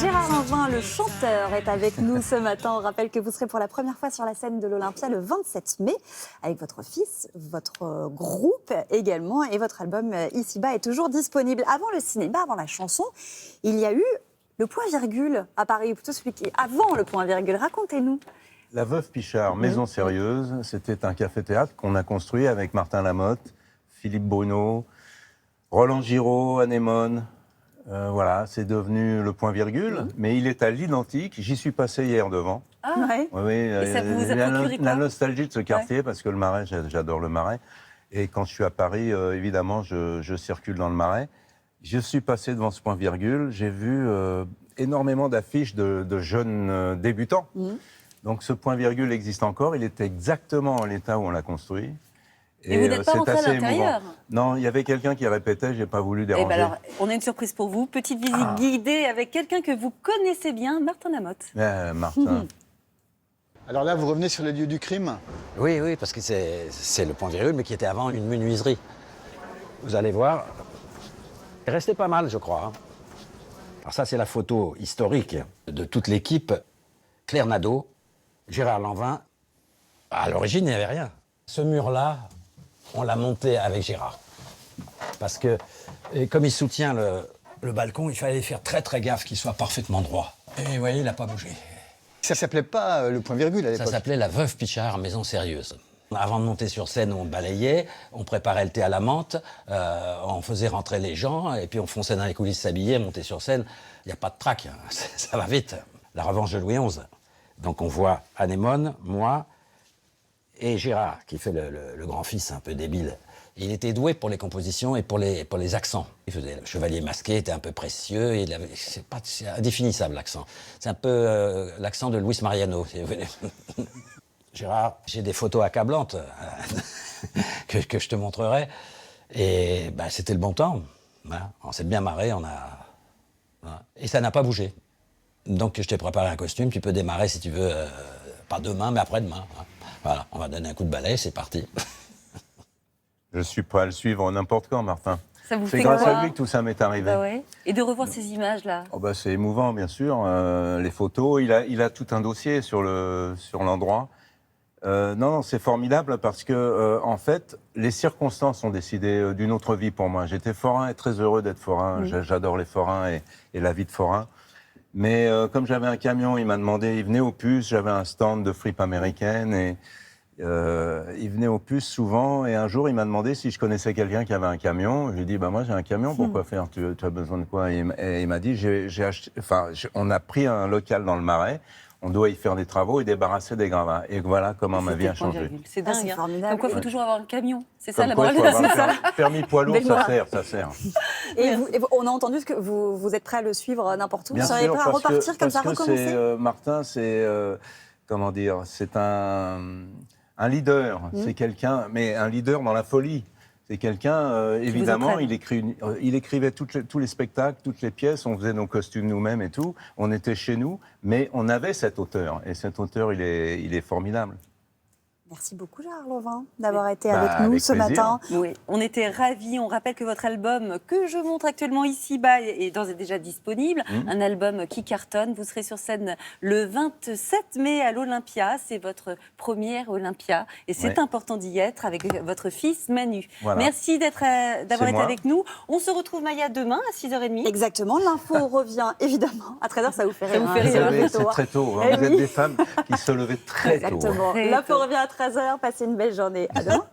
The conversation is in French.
Gérard Lanvin, le chanteur, est avec nous ce matin. On rappelle que vous serez pour la première fois sur la scène de l'Olympia le 27 mai avec votre fils, votre groupe également, et votre album Ici-bas est toujours disponible. Avant le cinéma, avant la chanson, il y a eu le point-virgule à Paris, ou plutôt celui qui est avant le point-virgule. Racontez-nous. La Veuve Pichard, Maison Sérieuse, c'était un café-théâtre qu'on a construit avec Martin Lamotte, Philippe Bruno, Roland Giraud, Anémone. Voilà, c'est devenu le point-virgule, mais il est à l'identique. J'y suis passé hier devant. Ah ouais. Oui, Et ça vous a procuré quoi? La nostalgie de ce quartier, parce que le Marais, j'adore le Marais. Et quand je suis à Paris, évidemment, je circule dans le Marais. Je suis passé devant ce point-virgule, j'ai vu énormément d'affiches de jeunes débutants. Donc ce point-virgule existe encore, il était exactement en l'état où on l'a construit. Et vous n'êtes pas rentré à l'intérieur? Non, il y avait quelqu'un qui répétait, j'ai pas voulu déranger. Eh ben alors, on a une surprise pour vous. Petite visite guidée avec quelqu'un que vous connaissez bien, Martin Lamotte. Martin. Alors là, vous revenez sur les lieux du crime? Oui, oui, parce que c'est le point-virgule, mais qui était avant une menuiserie. Vous allez voir, il restait pas mal, je crois. Alors ça, c'est la photo historique de toute l'équipe. Claire Nadeau, Gérard Lanvin. À l'origine, il n'y avait rien. Ce mur-là, on l'a monté avec Gérard. Parce que, comme il soutient le balcon, il fallait faire très très gaffe qu'il soit parfaitement droit. Et vous voyez, il n'a pas bougé. Ça s'appelait pas le point-virgule à l'époque? Ça s'appelait la Veuve Pichard, Maison Sérieuse. Avant de monter sur scène, on balayait, on préparait le thé à la menthe, on faisait rentrer les gens, et puis on fonçait dans les coulisses s'habiller, monter sur scène. Il n'y a pas de trac, hein. Ça va vite. La revanche de Louis XI. Donc on voit Anémone, moi et Gérard, qui fait le grand-fils un peu débile. Il était doué pour les compositions et pour les accents. Il faisait le chevalier masqué, était un peu précieux, et c'est indéfinissable l'accent. C'est un peu l'accent de Luis Mariano, si vous voulez. Gérard, j'ai des photos accablantes que je te montrerai. Et bah, c'était le bon temps. Hein. On s'est bien marré, et ça n'a pas bougé. Donc je t'ai préparé un costume, tu peux démarrer si tu veux, pas demain, mais après-demain. Hein. Voilà, on va donner un coup de balai, c'est parti. Je suis prêt à le suivre n'importe quand, Martin. Ça vous C'est fait grâce quoi? à lui que tout ça m'est arrivé. Bah ouais. Et de revoir ces images-là. Oh bah, c'est émouvant, bien sûr. Les photos, il a tout un dossier sur l'endroit. Non, c'est formidable parce que, en fait, les circonstances ont décidé d'une autre vie pour moi. J'étais forain et très heureux d'être forain. J'adore les forains et la vie de forain. Mais comme j'avais un camion, il m'a demandé, il venait aux puces, j'avais un stand de fripe américaine et il venait aux puces souvent. Et un jour, il m'a demandé si je connaissais quelqu'un qui avait un camion. Je lui ai dit, bah, moi j'ai un camion, pourquoi faire? Tu as besoin de quoi? Et il m'a dit, on a pris un local dans le Marais. On doit y faire des travaux et débarrasser des gravats. Et voilà comment ma vie a changé. C'est dingue, c'est hein. formidable. Comme quoi, il faut toujours avoir un camion. C'est ça Comme la quoi, morale il de faut la avoir histoire. un permis poids lourd, ça sert. Et on a entendu que vous êtes prêt à le suivre n'importe où. Bien Vous seriez sûr, prêt à repartir comme ça, recommencer? Martin, c'est comment dire, c'est un leader. C'est quelqu'un, mais un leader dans la folie. C'est quelqu'un, évidemment, il écrivait tous les spectacles, toutes les pièces, on faisait nos costumes nous-mêmes et tout. On était chez nous, mais on avait cet auteur. Et cet auteur, il est formidable. Merci beaucoup, Gérard Lanvin, d'avoir été avec nous avec ce plaisir. matin. Oui, on était ravis. On rappelle que votre album, que je montre actuellement ici-bas, est d'ores et déjà disponible. Un album qui cartonne. Vous serez sur scène le 27 mai à l'Olympia. C'est votre première Olympia. Et c'est important d'y être avec votre fils Manu. Voilà. Merci d'avoir été avec nous. On se retrouve, Maya, demain à 6h30. Exactement. L'info revient, évidemment. À 13h, ça vous fait rire. C'est très tôt. Hein. Vous êtes des femmes qui se levaient très tôt. Exactement. L'info revient à 13h. Passez une belle journée. À demain.